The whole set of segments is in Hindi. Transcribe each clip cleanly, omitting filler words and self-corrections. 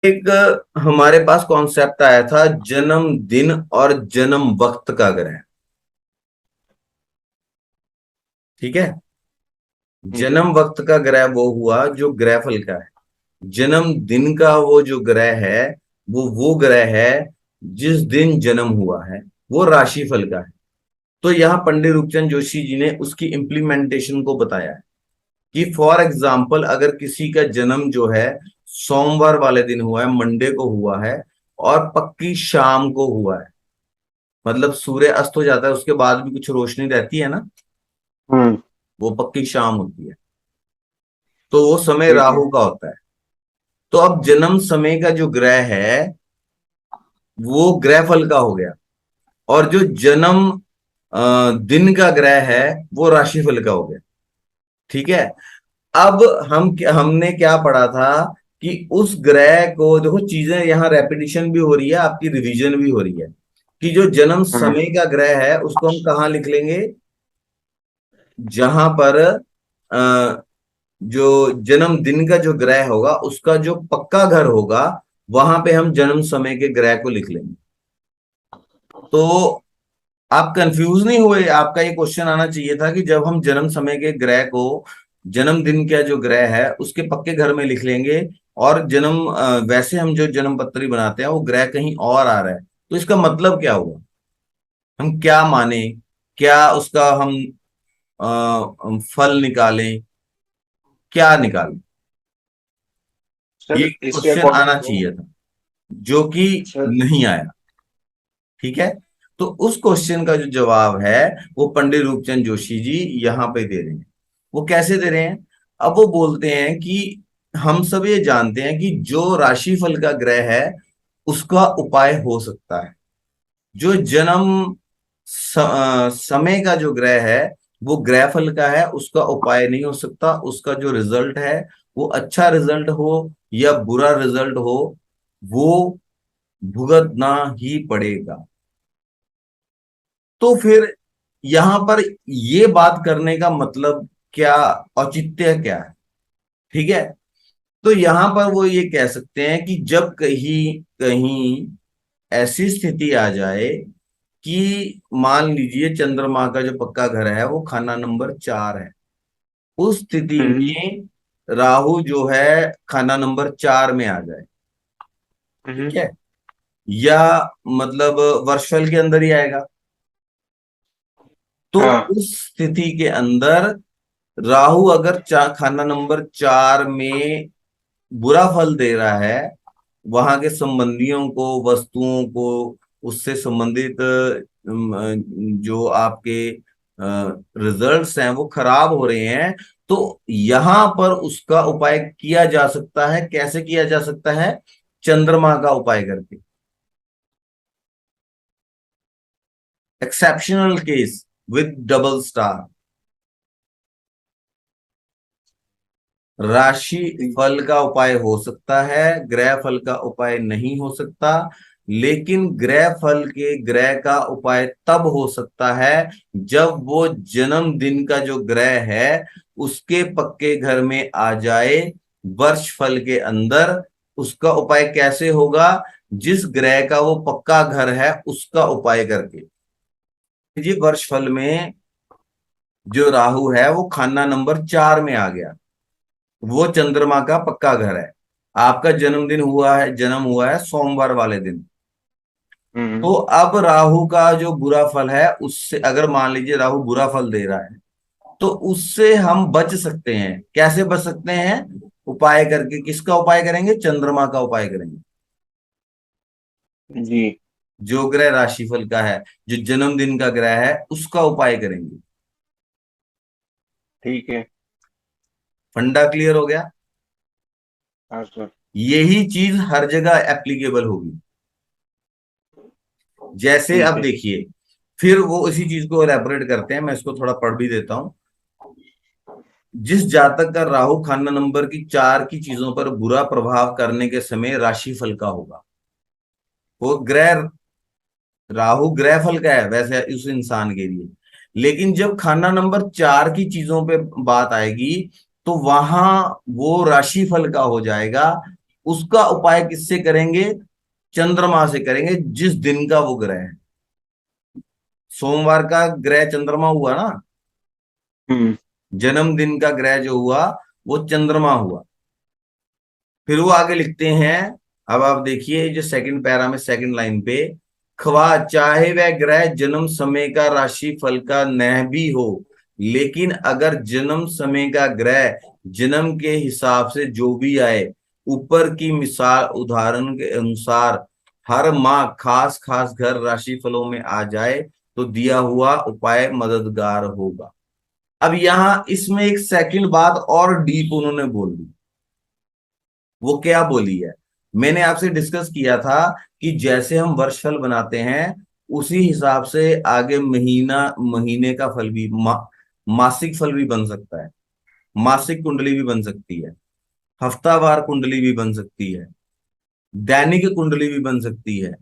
एक हमारे पास कॉन्सेप्ट आया था जन्म दिन और जन्म वक्त का ग्रह। ठीक है। हम्म। जन्म वक्त का ग्रह वो हुआ जो ग्रहफल का है। जन्म दिन का वो जो ग्रह है वो ग्रह है जिस दिन जन्म हुआ है, वो राशिफल का है। तो यहाँ पंडित रूपचंद जोशी जी ने उसकी इम्प्लीमेंटेशन को बताया है कि फॉर एग्जाम्पल अगर किसी का जन्म जो है सोमवार वाले दिन हुआ है, मंडे को हुआ है, और पक्की शाम को हुआ है, मतलब सूर्य अस्त हो जाता है उसके बाद भी कुछ रोशनी रहती है ना, हम्म। वो पक्की शाम होती है, तो वो समय ठीक है। राहु का होता है। तो अब जन्म समय का जो ग्रह है वो ग्रह फल का हो गया, और जो जन्म दिन का ग्रह है वो राशिफल का हो गया। ठीक है। अब हमने क्या पढ़ा था कि उस ग्रह को देखो, चीजें यहाँ रेपिटेशन भी हो रही है, आपकी रिवीजन भी हो रही है, कि जो जन्म हम्म। समय का ग्रह है उसको हम कहाँ लिख लेंगे, जहां पर जो जन्म दिन का जो ग्रह होगा उसका जो पक्का घर होगा वहां पे हम जन्म समय के ग्रह को लिख लेंगे। तो आप कंफ्यूज नहीं हुए, आपका ये क्वेश्चन आना चाहिए था कि जब हम जन्म समय के ग्रह को जन्मदिन का जो ग्रह है उसके पक्के घर में लिख लेंगे, और वैसे हम जो जन्म पत्री बनाते हैं वो ग्रह कहीं और आ रहा है, तो इसका मतलब क्या हुआ, हम क्या माने, क्या उसका हम फल निकालें, क्या निकालें, सर ये इसके क्वेश्चन अकॉर्डिंग आना तो चाहिए था, जो कि सर। नहीं आया। ठीक है। तो उस क्वेश्चन का जो जवाब है वो पंडित रूपचंद जोशी जी यहाँ पे दे रहे हैं। वो कैसे दे रहे हैं? अब वो बोलते हैं कि हम सब ये जानते हैं कि जो राशिफल का ग्रह है उसका उपाय हो सकता है, जो समय का जो ग्रह है वो ग्रहफल का है, उसका उपाय नहीं हो सकता। उसका जो रिजल्ट है वो अच्छा रिजल्ट हो या बुरा रिजल्ट हो, वो भुगतना ही पड़ेगा। तो फिर यहां पर ये बात करने का मतलब क्या, औचित्य क्या है? ठीक है। तो यहां पर वो ये कह सकते हैं कि जब कहीं कहीं ऐसी स्थिति आ जाए कि मान लीजिए चंद्रमा का जो पक्का घर है वो खाना नंबर 4 है, उस स्थिति हम्म। में राहु जो है खाना नंबर 4 में आ जाए। हम्म। ठीक है। या मतलब वर्षफल के अंदर ही आएगा। तो हाँ। उस स्थिति के अंदर राहु अगर खाना नंबर 4 में बुरा फल दे रहा है, वहां के संबंधियों को, वस्तुओं को, उससे संबंधित जो आपके रिजल्ट्स हैं वो खराब हो रहे हैं, तो यहां पर उसका उपाय किया जा सकता है। कैसे किया जा सकता है? चंद्रमा का उपाय करके। Exceptional case with double star. राशि फल का उपाय हो सकता है, ग्रह फल का उपाय नहीं हो सकता। लेकिन ग्रह फल के ग्रह का उपाय तब हो सकता है जब वो जन्मदिन का जो ग्रह है उसके पक्के घर में आ जाए वर्ष फल के अंदर। उसका उपाय कैसे होगा? जिस ग्रह का वो पक्का घर है उसका उपाय करके। जी, वर्ष फल में जो राहु है वो खाना नंबर 4 में आ गया, वो चंद्रमा का पक्का घर है। आपका जन्म हुआ है सोमवार वाले दिन। हम्म। तो अब राहु का जो बुरा फल है उससे, अगर मान लीजिए राहु बुरा फल दे रहा है, तो उससे हम बच सकते हैं। कैसे बच सकते हैं? उपाय करके। किसका उपाय करेंगे? चंद्रमा का उपाय करेंगे। जी। जो ग्रह राशिफल का है, जो जन्मदिन का ग्रह है, उसका उपाय करेंगे। ठीक है। फंडा क्लियर हो गया? हाँ सर। यही चीज हर जगह एप्लीकेबल होगी। जैसे ठीक अब है। देखिए, फिर वो इसी चीज को एलैबोरेट करते हैं, मैं इसको थोड़ा पढ़ भी देता हूं। जिस जातक का राहु खाना नंबर की 4 की चीजों पर बुरा प्रभाव करने के समय राशिफल का होगा, वो ग्रह, राहु ग्रह फल का है वैसे उस इंसान के लिए, लेकिन जब खाना नंबर 4 की चीजों पे बात आएगी तो वहां वो राशिफल का हो जाएगा। उसका उपाय किससे करेंगे? चंद्रमा से करेंगे, जिस दिन का वो ग्रह है। सोमवार का ग्रह चंद्रमा हुआ ना, हम्म। जन्मदिन का ग्रह जो हुआ वो चंद्रमा हुआ। फिर वो आगे लिखते हैं, अब आप देखिए जो सेकंड पैरा में सेकंड लाइन पे, ख्वा चाहे वह ग्रह जन्म समय का राशि फल का न भी हो, लेकिन अगर जन्म समय का ग्रह जन्म के हिसाब से जो भी आए, ऊपर की मिसाल उदाहरण के अनुसार हर माह खास खास घर राशि फलों में आ जाए, तो दिया हुआ उपाय मददगार होगा। अब यहां इसमें एक सेकंड बात और डीप उन्होंने बोल दी। वो क्या बोली है? मैंने आपसे डिस्कस किया था कि जैसे हम वर्षफल बनाते हैं, उसी हिसाब से आगे महीना महीने का फल भी मासिक फल भी बन सकता है, मासिक कुंडली भी बन सकती है, हफ्तावार कुंडली भी बन सकती है, दैनिक कुंडली भी बन सकती है,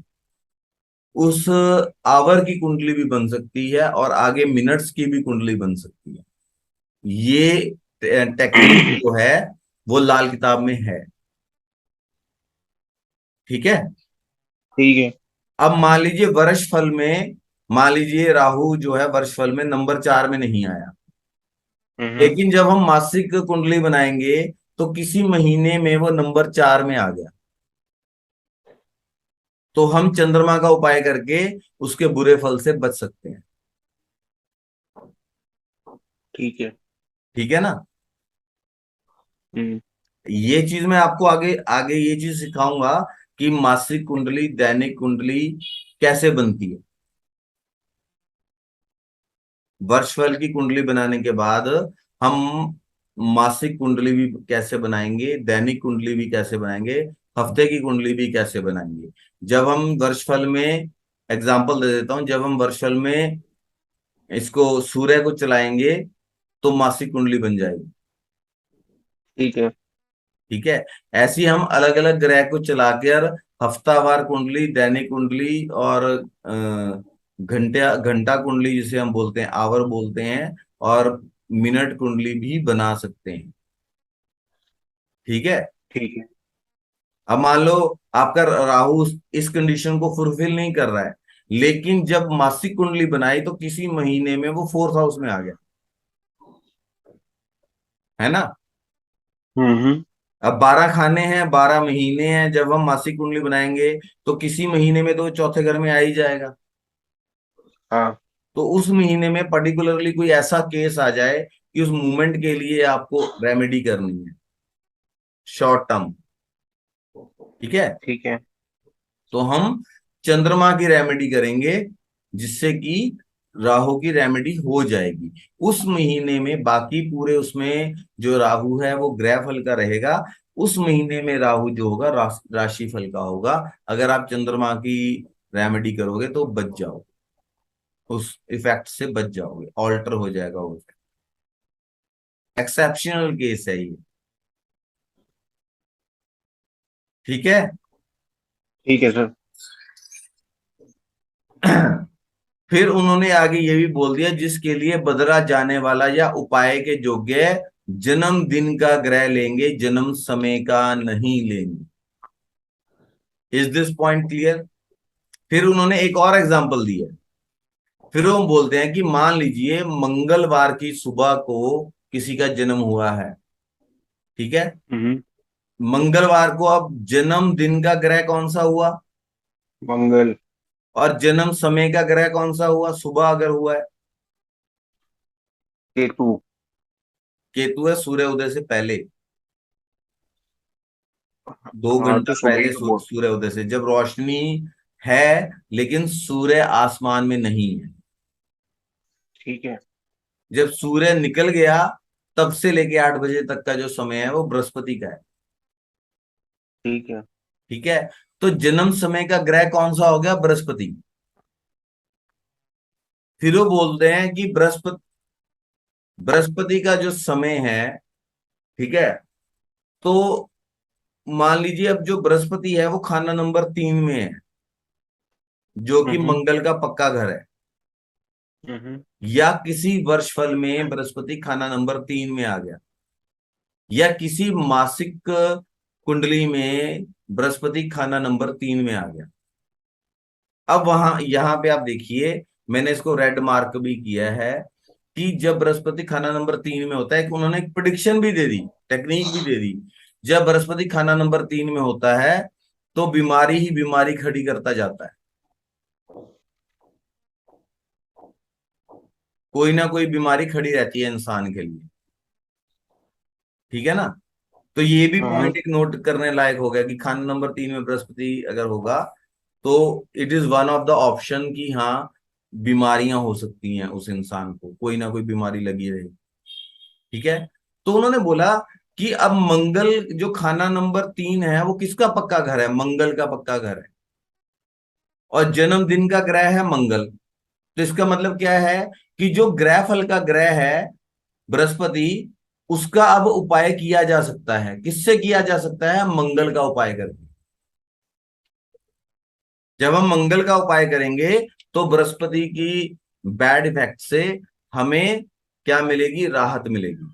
उस आवर की कुंडली भी बन सकती है, और आगे मिनट्स की भी कुंडली बन सकती है। ये टेक्निक जो है वो लाल किताब में है। ठीक है। ठीक है। अब मान लीजिए वर्ष फल में, मान लीजिए राहु जो है वर्ष फल में नंबर 4 में नहीं आया, हम्म। लेकिन जब हम मासिक कुंडली बनाएंगे तो किसी महीने में वो नंबर 4 में आ गया, तो हम चंद्रमा का उपाय करके उसके बुरे फल से बच सकते हैं। ठीक है। ठीक है ना? हम्म। ये चीज मैं आपको आगे आगे ये चीज सिखाऊंगा कि मासिक कुंडली दैनिक कुंडली कैसे बनती है। वर्षफल की कुंडली बनाने के बाद हम मासिक कुंडली भी कैसे बनाएंगे, दैनिक कुंडली भी कैसे बनाएंगे, हफ्ते की कुंडली भी कैसे बनाएंगे। जब हम वर्षफल में, एग्जाम्पल दे देता हूं, जब हम वर्षफल में इसको सूर्य को चलाएंगे तो मासिक कुंडली बन जाएगी। ठीक है। ठीक है। ऐसे ही हम अलग अलग ग्रह को चलाकर हफ्तावार कुंडली, दैनिक कुंडली और घंटा घंटा कुंडली जिसे हम बोलते हैं, आवर बोलते हैं, और मिनट कुंडली भी बना सकते हैं। ठीक है। ठीक है। अब मान लो आपका राहु इस कंडीशन को फुलफिल नहीं कर रहा है, लेकिन जब मासिक कुंडली बनाई तो किसी महीने में वो फोर्थ हाउस में आ गया, है ना? हम्म। अब 12 खाने हैं, 12 महीने हैं, जब हम मासिक कुंडली बनाएंगे तो किसी महीने में तो चौथे घर में आ ही जाएगा। हाँ। तो उस महीने में पर्टिकुलरली कोई ऐसा केस आ जाए कि उस मूवमेंट के लिए आपको रेमेडी करनी है, शॉर्ट टर्म। ठीक है। ठीक है। तो हम चंद्रमा की रेमेडी करेंगे, जिससे कि राहु की रेमेडी हो जाएगी उस महीने में। बाकी पूरे उसमें जो राहु है वो ग्रह फल का रहेगा, उस महीने में राहु जो होगा राशि फल का होगा। अगर आप चंद्रमा की रेमेडी करोगे तो बच जाओगे, उस इफेक्ट से बच जाओगे, ऑल्टर हो जाएगा वो। एक्सेप्शनल केस है ये। ठीक है। ठीक है सर। फिर उन्होंने आगे ये भी बोल दिया, जिसके लिए बदला जाने वाला या उपाय के योग्य जन्मदिन का ग्रह लेंगे, जन्म समय का नहीं लेंगे। Is this point clear? फिर उन्होंने एक और एग्जांपल दिया। फिर वो बोलते हैं कि मान लीजिए मंगलवार की सुबह को किसी का जन्म हुआ है। ठीक है। हम्म। मंगलवार को अब जन्मदिन का ग्रह कौन सा हुआ, मंगल। और जन्म समय का ग्रह कौन सा हुआ, सुबह अगर हुआ है? केतु। केतु है, सूर्य उदय से पहले, 2 हाँ घंटा तो सुबह ही पहले तो बोल। सूर्य उदय से, जब रोशनी है लेकिन सूर्य आसमान में नहीं है। ठीक है। जब सूर्य निकल गया तब से लेके 8 बजे तक का जो समय है वो बृहस्पति का है। ठीक है। ठीक है। तो जन्म समय का ग्रह कौन सा हो गया, बृहस्पति। फिर वो बोलते हैं कि बृहस्पति बृहस्पति का जो समय है, ठीक है, तो मान लीजिए अब जो बृहस्पति है वो खाना नंबर 3 में है, जो कि हम्म। मंगल का पक्का घर है। हम्म। या किसी वर्षफल में बृहस्पति खाना नंबर 3 में आ गया, या किसी मासिक कुंडली में बृहस्पति खाना नंबर 3 में आ गया। अब वहां यहां पे आप देखिए, मैंने इसको रेड मार्क भी किया है कि जब बृहस्पति खाना नंबर 3 में होता है, कि उन्होंने एक प्रिडिक्शन भी दे दी, टेक्निक भी दे दी। जब बृहस्पति खाना नंबर 3 में होता है तो बीमारी ही बीमारी खड़ी करता जाता है, कोई ना कोई बीमारी खड़ी रहती है इंसान के लिए। ठीक है ना? तो ये भी हाँ। पॉइंट एक नोट करने लायक हो गया कि खाना नंबर 3 में बृहस्पति अगर होगा तो it is one of the option कि हाँ, बीमारियां हो सकती हैं, उस इंसान को कोई ना कोई बीमारी लगी रहे। ठीक है? तो उन्होंने बोला कि अब मंगल जो खाना नंबर 3 है वो किसका पक्का घर है? मंगल का पक्का घर है, और जन्मदिन का ग्रह है मंगल। तो इसका मतलब क्या है कि जो ग्रह फल का ग्रह है बृहस्पति, उसका अब उपाय किया जा सकता है। किससे किया जा सकता है? मंगल का उपाय करके। जब हम मंगल का उपाय करेंगे तो बृहस्पति की बैड इफेक्ट से हमें क्या मिलेगी? राहत मिलेगी।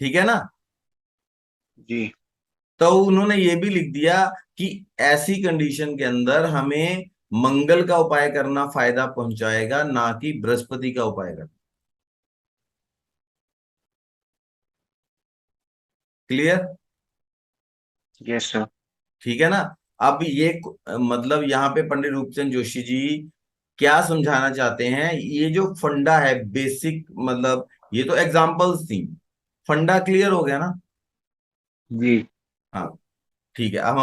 ठीक है ना? जी। तो उन्होंने ये भी लिख दिया कि ऐसी कंडीशन के अंदर हमें मंगल का उपाय करना फायदा पहुंचाएगा, ना कि बृहस्पति का उपाय करना। क्लियर? Yes sir. ठीक है ना? अब ये मतलब यहाँ पे पंडित रूपचंद जोशी जी क्या समझाना चाहते हैं, ये जो फंडा है बेसिक, मतलब ये तो एग्जांपल्स थी, फंडा क्लियर हो गया ना? जी। हाँ, ठीक है। अब